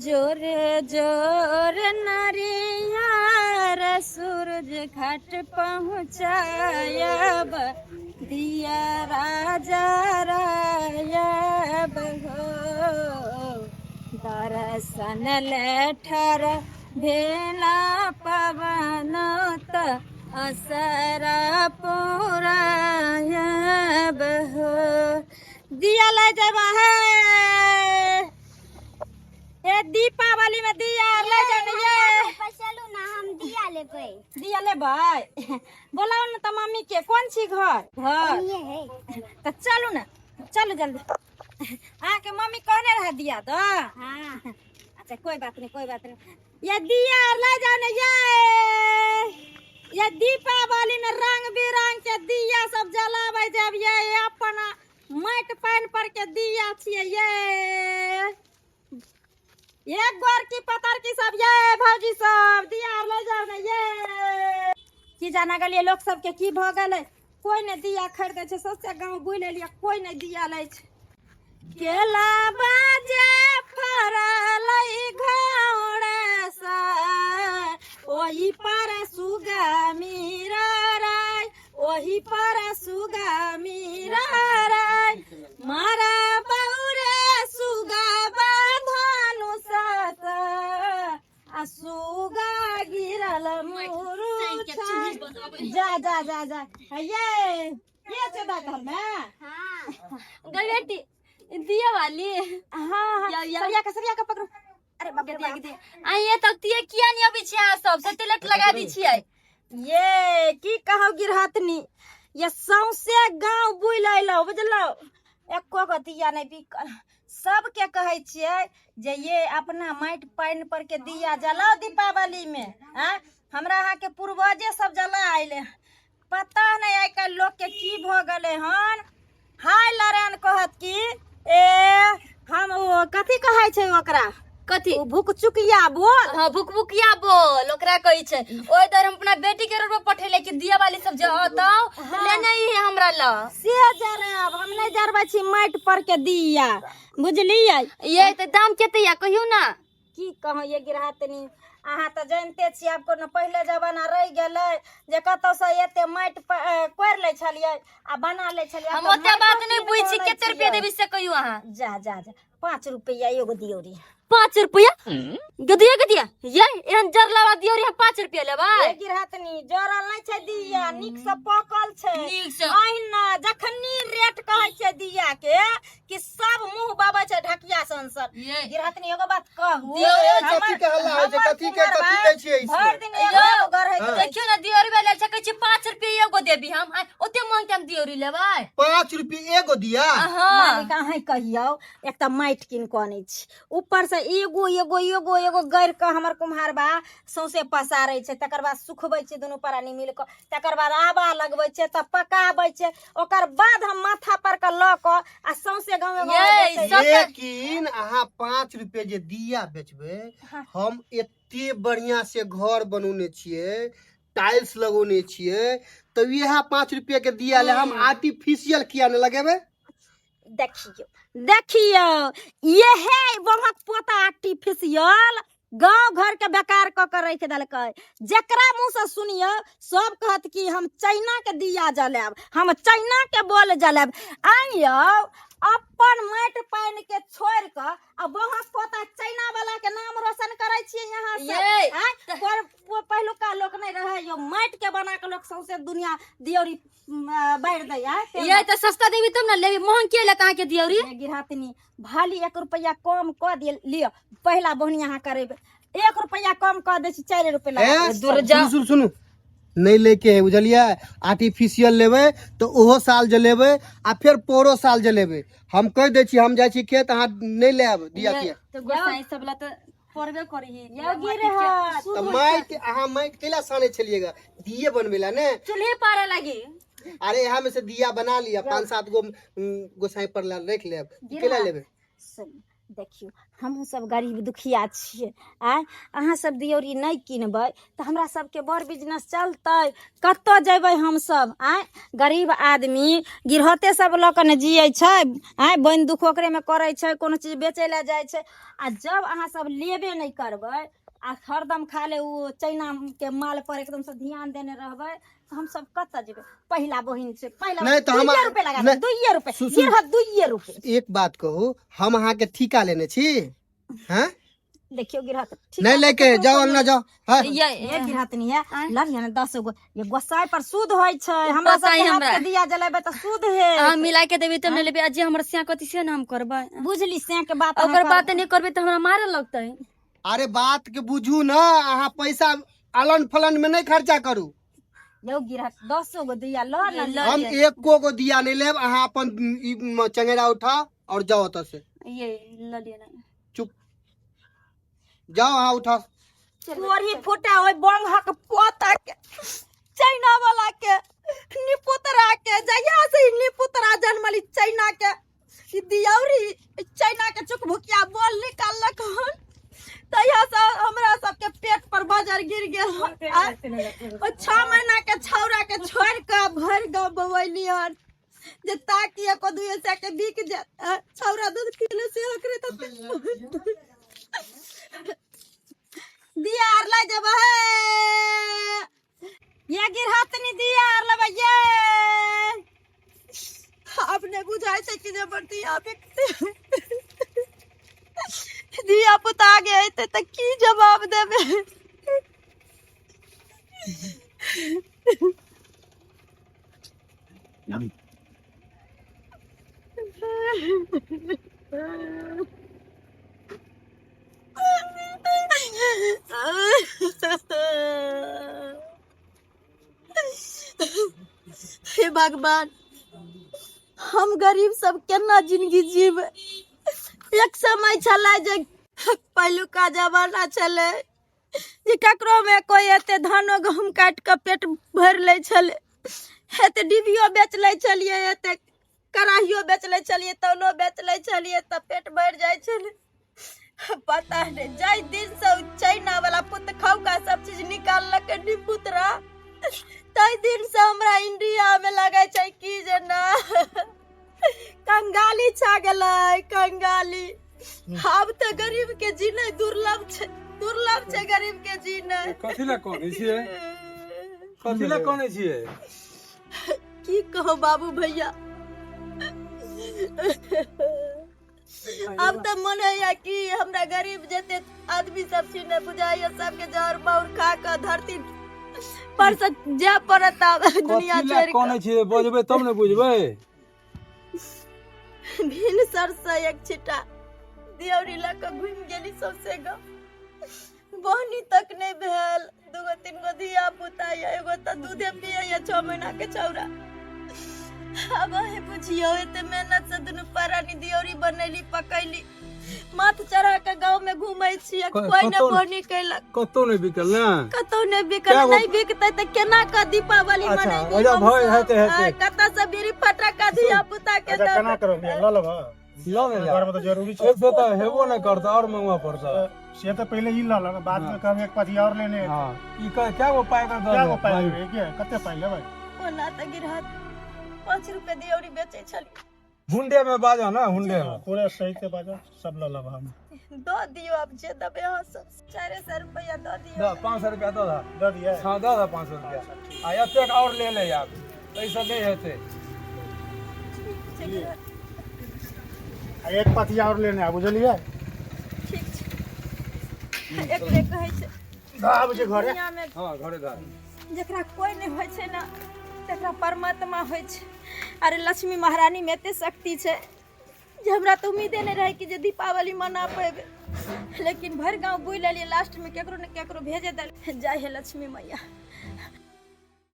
जोरे जोर नारियार सूरज घाट पहुँचायब दिया राजा रायब हो दर्शन लेठर भेला पवन त असरा पुरायब हो दिया ले जब है ये दीपावली में दिया ले जाइए। चलू ना हम दिया लेबै। दिया ले भाई बोलाओ ना तो मम्मी के कौन सी घर ये है तो चलो ना चलो जल्दी आके मम्मी कहने रहा दिया तो हाँ अच्छा कोई बात नहीं ये दिया ले जाओ ना ये दीपावली में रंग बिरंग के दिया सब जलावे जब ये अपना माट पान पर के दिया छिए ये गोर की पतर की सब ये भौजी सब दिया ले जाओ ना ये की जाना गलिए लोग सब के की भ गेलै कोई ने दिया खरीदे छै सोचे गांव बुले लिया कोई ने दिया ले छै केला बाजे फरलै घोड़े सा ओही पर सुगा मीरा राय ओही पर सुगा मीरा राय मारा बौरे सुगा बांधनु सत सुगा गिरल मुरु जा जा जा जा ये से बात घर में हाँ गलेटी दिया वाली हाँ सरिया का पकड़ो अरे बाप रे आ ये तक तिए किया नहीं अभी छिया सब सेटेलाइट लगा दी छियै ये की कहो गिरहतनी ये सौसे गांव बुल अइलो बुझलो एको गो दिया नहीं बिकल सबके कहे छियै जे ये अपना माटि पानि पर के दिया जलाओ दीपावली में हाँ हमरा यहाँ के पूर्वजे सब जला आइले पता नहीं आइ काल्हि लोग के की भ गेले हन हाय लरेन कहत की ए हम वो कथी कहे छै ओकरा कथी भुकचुकिया बोल हां भुकभुकिया बोल ओकरा कहै छै ओइ दर हम अपना बेटी के रोड पर पठेले कि दिया वाली सब जे होतौ ले नहीं है हमरा ल से जरब हम नहीं जरबै छी माटि पर के दिया बुझलियै ये त दाम कते या कहियो ना की कहूँ ये गिरहतनी अहाँ तो जानते छी आपको न पहले जमाना रह गेलै जे कतौ से एते माटि कोरि लै छलियै आ बना लै छलियै हम ओते बात नहीं बुझी छी कते रुपया देबी से कहियो अहाँ जा जा जा 5 रुपया एगो दियौ रे 5 रुपया गदिया ये एहन जरलावा दियो रे 5 रुपया लेबा ये गिरहतनी जरल नहीं छै दिया निक से पकल छै नीक से अहिना जखनी रेट कहै छै दिया के कि सब मुंह बाबा छै ढकिया संसर ये गिरहतनी एगो बात कहू कथी के हल्ला होइ छै कथी कहै छियै भर दिन एगो घर है देखियो ना दियोरी वाला छकै छी 5 रुपया एगो देबी हम ओते मांग के हम दियोरी लेबै 5 रुपया एगो दिया हां मालिक अहाँ कहियो एक त माटि किन के आनै छी ऊपर से एगो एगो एगो एगो गैर के हमर कुम्हार बा सौसे पसारै छै तकर बाद सुखबै छै दुनू प्राणी मिल के तकर बाद आबा लगबै छै त पकाबै छै ओकर बाद हम माथा पर के ल के आ सौसे गांव में लेकिन अहाँ 5 रुपया जे दिया बेचबै हम एते बढ़िया से घर बनौने छियै टाइल्स लगौने छियै तो यह 5 रुपया के दिया ले हम आर्टिफिशियल किया न लगेबै देखियो ये है बहुत पोता आर्टिफिशियल गांव घर के बेकार क के रख देलकै जेकरा मुंह से सुनियो सब कहत कि हम चाइना के दिया जलाब हम चाइना के बोल जलाब आइयो अपन माटि पानि के छोड़ के अब बहुत पोता चाइना वाला के नाम रोशन करे छियै यहाँ से पहिलुका लोग नहीं रहे यो माटि के बना के लोग सौसे दुनिया दियोरी बाढ़ दे ये त सस्ता देबी तब ना लेबी महंग के ले कहां के दियोरी गिरहतनी भाली 1 रुपया कम क दिय लियो पहला बहनी यहाँ करेबे 1 रुपया कम क दे छी 4 रुपया दूर जा सुनु नहीं लेके है बुझलिए आर्टिफिशियल लेबै तो ओहो साल जलेबै आ फिर पोरो साल जलेबै हम कह दै छी हम जाय छी खेत अहाँ नहीं लेब दिया किया तो गोसाई सब ला त पड़बे करी यो गिरहत तो माइट अहाँ माइट केला साने छलिएगा दिए बनबेला ने चूल्हे पारे लगी अरे यहाँ में से दिया बना लिया 5-7 गो गोसाई पर रख लेब केला लेबै देखियो हमहूँ सब गरीब दुखिया छियै आय अहाँ सब दियौरी नहीं किनबै तो हमरा सबके बड़ बिजनेस चलतै कतऽ जेबै हमसब आय गरीब आदमी गिरहते सब लऽ कऽ ने जियै छै आय बन दुख ओकरे में करै छै कोनो चीज बेचै लए जाइ छै आ जब अहाँ सब लेबे नहीं करबै आ हरदम खाले वो चाइना के माल पर एकदम से ध्यान देने रहबै तो हम सब कतऽ जेबै पहिला बहिन छै पहिला नहीं तो हम 2 रुपए लगा नहीं, 2 रुपए सुन- गिरहत 2 रुपए एक बात कहू हम अहाँ के ठिका लेने छी हैं देखियो गिरहत ठीक नहीं है, लेके केकरो जाओ कोई ना जाओ हाँ? ये गिरहत नहीं है लगिया ना 10 गो ये गोसाई पर सूद होय छै हमरा सब गोसाई के हाथ हमरा। के दिया जलेबे त सूद है अहाँ मिला के देबै तब ने लेबै अजी हमर सिया कथी से नाम करबै बुझली से के बात ओकर बात नहीं करबै तो हमरा मारे लगतै अरे बात के बुझू ना अहाँ पैसा आलन फलन में नहीं खर्चा करू यो गिरहत 10 गो दिया ल ना हम एक को दिया नहीं लेब अहाँ अपन चंगेरा उठा और जाओ ओतऽ से ये ल लिया ना चुप जाओ अहाँ उठा कोरी फुटा ओय बंग हक पोता के चाइना वाला के निपुतरा के जया से निपुतरा जन्मली चाइना के ई दियौरी चाइना के चुक भुकिया बोल निकाललक हन तहिया से हमरा सबके पेट पर बाजार गिर गेल ओ 6 महीना के छौरा के छोड़ के भर गांव बवैली हन जे ताकि एको 2 से के बिक जाए छौरा दूध पीले से ओकरे त दिया आर ला जब है ये गिरहत नहीं दिया आर लबा ये अपने बुझाय छै कि जे बरती आपे दिया पुता गए त की जवाब देबे हे भगवान हम गरीब सब केना जिंदगी जीबै एक समय छलै जे पहिलुका जमाना छलै जे ककरो में कोई एते धानो गहूम काट के पेट भर ले छले एते डिबियो बेच ले छलिए एते कढ़ाइयो बेच ले छलिए तौलो बेच ले छलिए त पेट भर जाय छले पता नहीं जाय दिन से चाइना वाला पुत खौका सब चीज निकाललक निपुतरा तई दिन से हमरा इंडिया में लगे छै की जना कंगाली छा गेलै कंगाली अब तो गरीब के जीने दुर्लभ छै गरीब के जीने कथी ला कहै छियै कथी ला कहै छियै की कहो बाबू भैया अब तो मन है कि हमरा गरीब जते आदमी सब छी ने बुझाइए सबके जहर माउर खा के धरती पर से जे पड़त दुनिया कथी ला छोड़ कहै छियै बजबै तब ने बुझबै भिन सर से एक छिटा दियौरी ला के घुम गेली सौसे गाँव बहनी तक नहीं भेल 2-3 गो दिया पुता या एगो त दूधे पिए या 6 महीना के छौरा अब हे बुझियो एते मेहनत से दुनु परानी दियौरी बनैली पकैली माथ चढ़ा के गांव में घूमै छियै कोई ने बोनी कैलक कतौ नहीं बिकल ना कतौ ने बिकल नहीं बिकतै त केना का दीपावली अच्छा, मनेबी ओजा भय हेते कत से बीड़ी फटका दिया पुता के केना करो ल लेबा लो ने घर में तो जरूरी छै एक से तो हेबो नहीं करता और मंगवा पड़ता से तो पहले ही ल लेबा बाद में कम एक पाथी और लेने हां ई क्या वो पाए कर क्या दो को पाई है के कते पाई लेबै ओना त गिरहत 5 रुपए दियौरी बेचै छली हुंडे में बाजा ना हुंडे में पूरे सही से बाजा सब ल लेबा हम दो दियो अब जे दबे हो सब 400 रुपया दो दियो दा 500 रुपया दो दा दे दिए हां दा 500 रुपया आ एक और ले ले यार ऐसा नहीं हेते एक पाथी और लेने आ बुझलिए ठीक छै एकरे कहै छै आब जे घरे दुनिया में हां घरे दा जकरा कोई नहीं होय छै ना तकरा परमात्मा होय छै अरे लक्ष्मी महारानी में एते शक्ति छै जे हमरा तो उम्मीदे नहीं रहे कि जे दीपावली मना पेबे लेकिन भर गांव बुझ लेलिए लास्ट में केकरो ने केकरो भेजे दे जय हे लक्ष्मी मैया